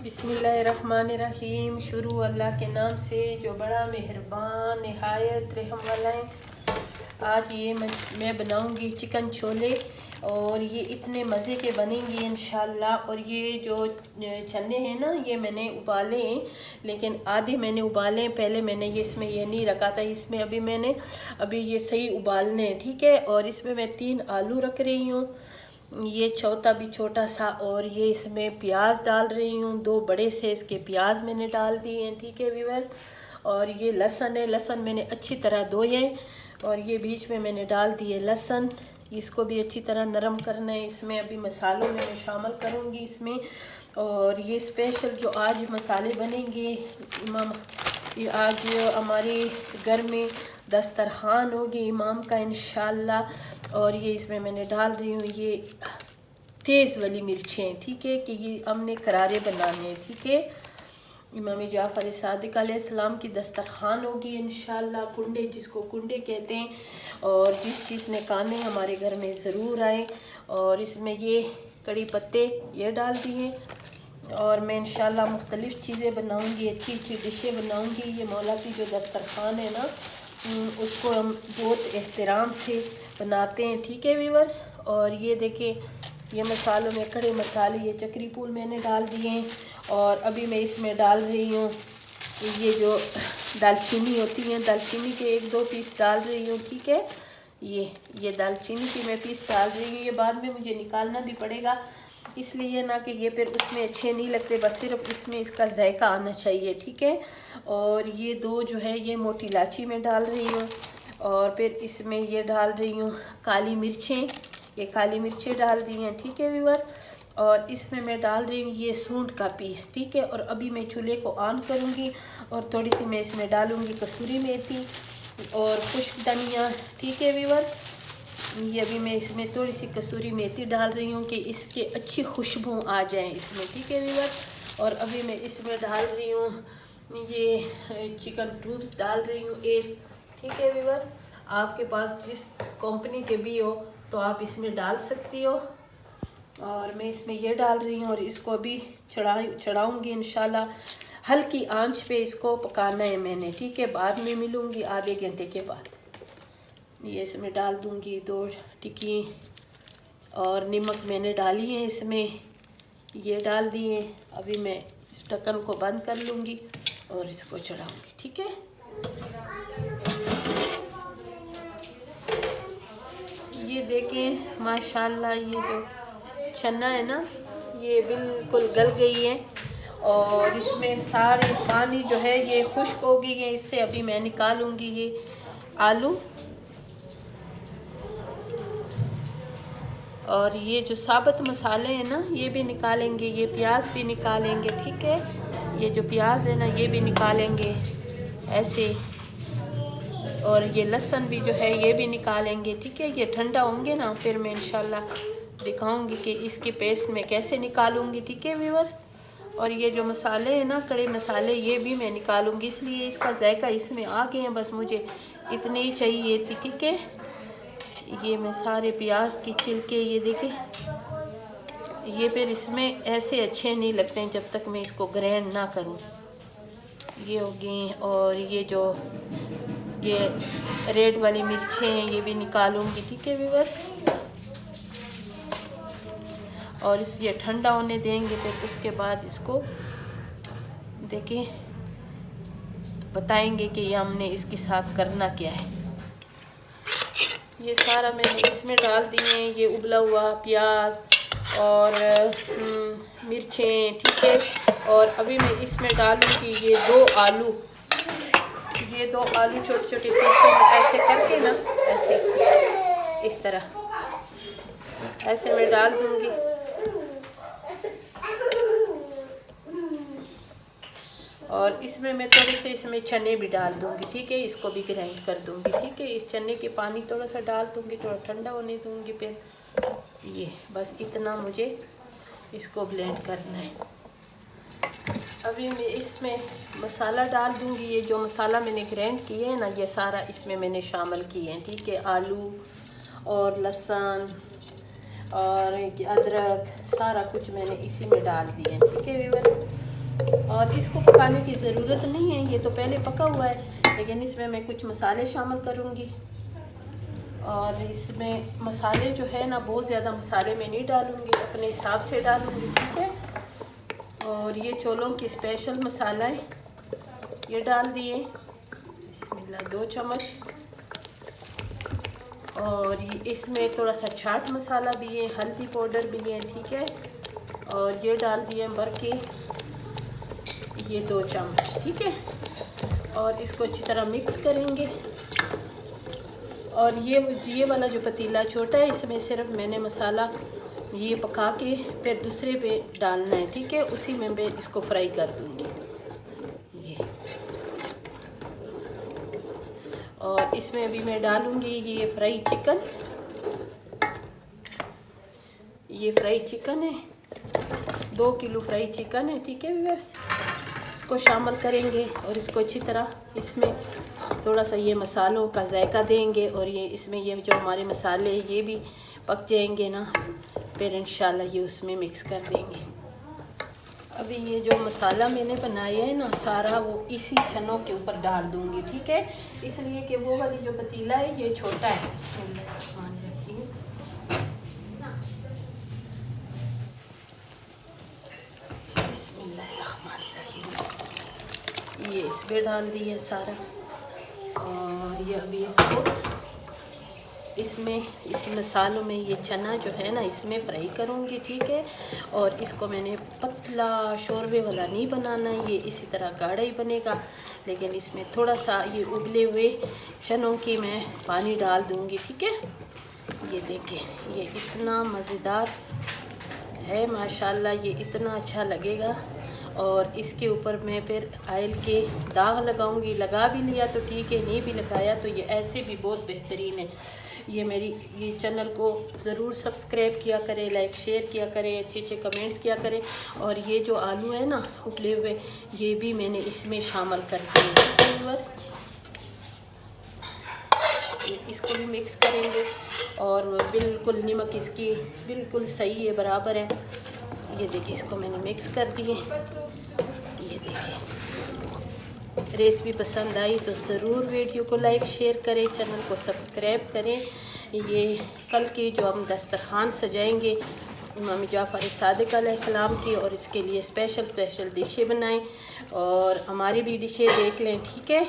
बिस्मिल्लाहिर्रहमानिर्रहीम। शुरू अल्लाह के नाम से जो बड़ा मेहरबान नहायत रहम वाला है। आज ये मैं बनाऊंगी चिकन छोले और ये इतने मज़े के बनेंगे इंशाल्लाह। और ये जो चने हैं ना, ये मैंने उबाले हैं, लेकिन आधे मैंने उबाले हैं। पहले मैंने ये इसमें ये नहीं रखा था, इसमें अभी ये सही उबालने हैं, ठीक है। और इसमें मैं 3 आलू रख रही हूँ, ये चौथा भी छोटा सा। और ये इसमें प्याज डाल रही हूँ, 2 बड़े से इसके प्याज मैंने डाल दिए हैं, ठीक है व्यूअर। और ये लहसुन है, लहसुन मैंने अच्छी तरह धोए और ये बीच में मैंने डाल दिए लहसुन। इसको भी अच्छी तरह नरम करना है। इसमें अभी मसालों में मैं शामिल करूँगी इसमें। और ये स्पेशल जो आज मसाले बनेंगे, ये आज हमारे घर में दस्तरखान होगी इमाम का इंशाल्लाह। और ये इसमें मैंने डाल रही हूँ ये तेज़ वाली मिर्चें, ठीक है, कि ये हमने करारे बनाने हैं, ठीक है। इमाम जाफ़र सादिक अलैहिस्सलाम की दस्तरखान होगी इंशाल्लाह। कुंडे, जिसको कुंडे कहते हैं, और जिसने खाने हमारे घर में ज़रूर आए। और इसमें ये कड़ी पत्ते ये डाल दिए। और मैं इंशाल्लाह मुख्तलिफ़ चीज़ें बनाऊंगी, अच्छी अच्छी डिशें बनाऊंगी। ये मौला की जो दस्तरखान है ना, उसको हम बहुत एहतराम से बनाते हैं, ठीक है व्यूअर्स। और ये देखिए, ये मसालों में खड़े मसाले, ये चक्री फूल मैंने डाल दिए हैं। और अभी मैं इसमें डाल रही हूँ ये जो दालचीनी होती है, दालचीनी के 1-2 पीस डाल रही हूँ, ठीक है। ये दालचीनी की मैं पीस डाल रही हूँ। ये बाद में मुझे निकालना भी पड़ेगा, इसलिए ना कि ये फिर उसमें अच्छे नहीं लगते, बस सिर्फ इसमें इसका जायका आना चाहिए, ठीक है। और ये 2 जो है ये मोटी इलायची में डाल रही हूँ। और फिर इसमें ये डाल रही हूँ काली मिर्चें, ये काली मिर्चें डाल दी हैं, ठीक है व्यूअर। और इसमें मैं डाल रही हूँ ये सूंड का पीस, ठीक है। और अभी मैं चूल्हे को ऑन करूँगी और थोड़ी सी मैं इसमें डालूँगी कसूरी मेथी और खुश्क धनिया, ठीक है व्यूअर। ये अभी मैं इसमें थोड़ी सी कसूरी मेथी डाल रही हूँ कि इसके अच्छी खुशबू आ जाए इसमें, ठीक है व्यूअर। और अभी मैं इसमें डाल रही हूँ ये चिकन क्यूब्स डाल रही हूँ 1, ठीक है व्यूअर। आपके पास जिस कंपनी के भी हो तो आप इसमें डाल सकती हो। और मैं इसमें ये डाल रही हूँ और इसको अभी चढ़ाऊँगी इंशाल्लाह। हल्की आंच पे इसको पकाना है मैंने, ठीक है। बाद में मिलूँगी आधे घंटे के बाद। ये इसमें डाल दूँगी 2 टिक्की, और नमक मैंने डाली है इसमें, ये डाल दिए। अभी मैं इस ढक्कन को बंद कर लूँगी और इसको चढ़ाऊँगी, ठीक है। ये देखें माशाल्लाह, ये जो चना है ना, ये बिल्कुल गल गई है। और इसमें सारे पानी जो है ये खुश्क हो गई है। इससे अभी मैं निकालूँगी ये आलू, और ये जो साबुत मसाले हैं ना ये भी निकालेंगे, ये प्याज भी निकालेंगे, ठीक है। ये जो प्याज है ना ये भी निकालेंगे ऐसे। और ये लहसुन भी जो है ये भी निकालेंगे, ठीक है। ये ठंडा होंगे ना, फिर मैं इंशाल्लाह दिखाऊंगी कि इसके पेस्ट में कैसे निकालूंगी, ठीक है व्यूअर्स। और ये जो मसाले हैं ना, कड़े मसाले, ये भी मैं निकालूंगी, इसलिए इसका जायका इसमें आ गए हैं। बस मुझे इतने ही चाहिए थी, ठीक है। ये मैं सारे प्याज की छिलके, ये देखें, ये फिर इसमें ऐसे अच्छे नहीं लगते हैं जब तक मैं इसको ग्राइंड ना करूं। ये हो गए। और ये जो ये रेड वाली मिर्चें हैं ये भी निकालूंगी, ठीक है व्यूअर्स। और ये ठंडा होने देंगे, फिर उसके बाद इसको देखें बताएंगे कि ये हमने इसके साथ करना क्या है। ये सारा मैंने इसमें डाल दिए हैं, ये उबला हुआ प्याज और मिर्चें, ठीक है। और अभी मैं इसमें डालूंगी ये 2 आलू, ये 2 आलू छोटे छोटे पीसों में ऐसे करके ना, ऐसे इस तरह ऐसे मैं डाल दूंगी। और इसमें मैं थोड़े से इसमें चने भी डाल दूंगी, ठीक है। इसको भी ग्राइंड कर दूंगी, ठीक है। इस चने के पानी थोड़ा सा डाल दूंगी, थोड़ा ठंडा होने दूंगी। फिर ये बस इतना मुझे इसको ब्लेंड करना है। अभी मैं इसमें मसाला डाल दूंगी। ये जो मसाला मैंने ग्राइंड किया है ना, ये सारा इसमें मैंने शामिल किए हैं, ठीक है। आलू और लहसुन और अदरक, सारा कुछ मैंने इसी में डाल दिए हैं, ठीक है व्यूअर्स। और इसको पकाने की ज़रूरत नहीं है, ये तो पहले पका हुआ है। लेकिन इसमें मैं कुछ मसाले शामिल करूँगी और इसमें मसाले जो है ना, बहुत ज़्यादा मसाले मैं नहीं डालूँगी, अपने हिसाब से डालूँगी, ठीक है। और ये छोलों की स्पेशल मसाला है, ये डाल दिए, बिस्मिल्लाह 2 चम्मच। और ये इसमें थोड़ा सा चाट मसाला भी है, हल्दी पाउडर भी है, ठीक है। और ये डाल दिए भर के, ये 2 चम्मच, ठीक है। और इसको अच्छी तरह मिक्स करेंगे। और ये वाला जो पतीला छोटा है, इसमें सिर्फ मैंने मसाला ये पका के फिर दूसरे पे डालना है, ठीक है। उसी में मैं इसको फ्राई कर दूँगी ये। और इसमें अभी मैं डालूँगी ये फ्राई चिकन, ये फ्राई चिकन है, 2 किलो फ्राई चिकन है, ठीक है व्यूअर्स। इसको शामिल करेंगे और इसको अच्छी तरह इसमें थोड़ा सा ये मसालों का जायका देंगे। और ये इसमें ये जो हमारे मसाले ये भी पक जाएंगे ना, फिर इंशाल्लाह ये उसमें मिक्स कर देंगे। अभी ये जो मसाला मैंने बनाया है ना सारा, वो इसी चनों के ऊपर डाल दूँगी, ठीक है। इसलिए कि वो वाली जो पतीला है ये छोटा है। ये इसमें डाल दिए सारा। और ये अभी इसको इस मसालों में ये चना जो है ना इसमें फ्राई करूँगी, ठीक है। और इसको मैंने पतला शोरबे वाला नहीं बनाना है, ये इसी तरह गाढ़ा ही बनेगा। लेकिन इसमें थोड़ा सा ये उबले हुए चनों की मैं पानी डाल दूँगी, ठीक है। ये देखें, ये इतना मज़ेदार है माशाल्लाह, ये इतना अच्छा लगेगा। और इसके ऊपर मैं फिर ऑयल के दाग लगाऊंगी, लगा भी लिया तो ठीक है, नहीं भी लगाया तो ये ऐसे भी बहुत बेहतरीन है। ये चैनल को ज़रूर सब्सक्राइब किया करें, लाइक शेयर किया करें, अच्छे अच्छे कमेंट्स किया करें। और ये जो आलू है ना उबले हुए, ये भी मैंने इसमें शामिल कर दिए बस। इसको भी मिक्स करेंगे और बिल्कुल नमक इसकी बिल्कुल सही है, बराबर है। ये देखिए, इसको मैंने मिक्स कर दिए। ये देखिए, रेसिपी पसंद आई तो ज़रूर वीडियो को लाइक शेयर करें, चैनल को सब्सक्राइब करें। ये कल के जो हम दस्तरखान सजाएंगे इमाम जाफ़र सादिक अलैहिस्सलाम की, और इसके लिए स्पेशल डिशें बनाएं और हमारी भी डिशें देख लें, ठीक है।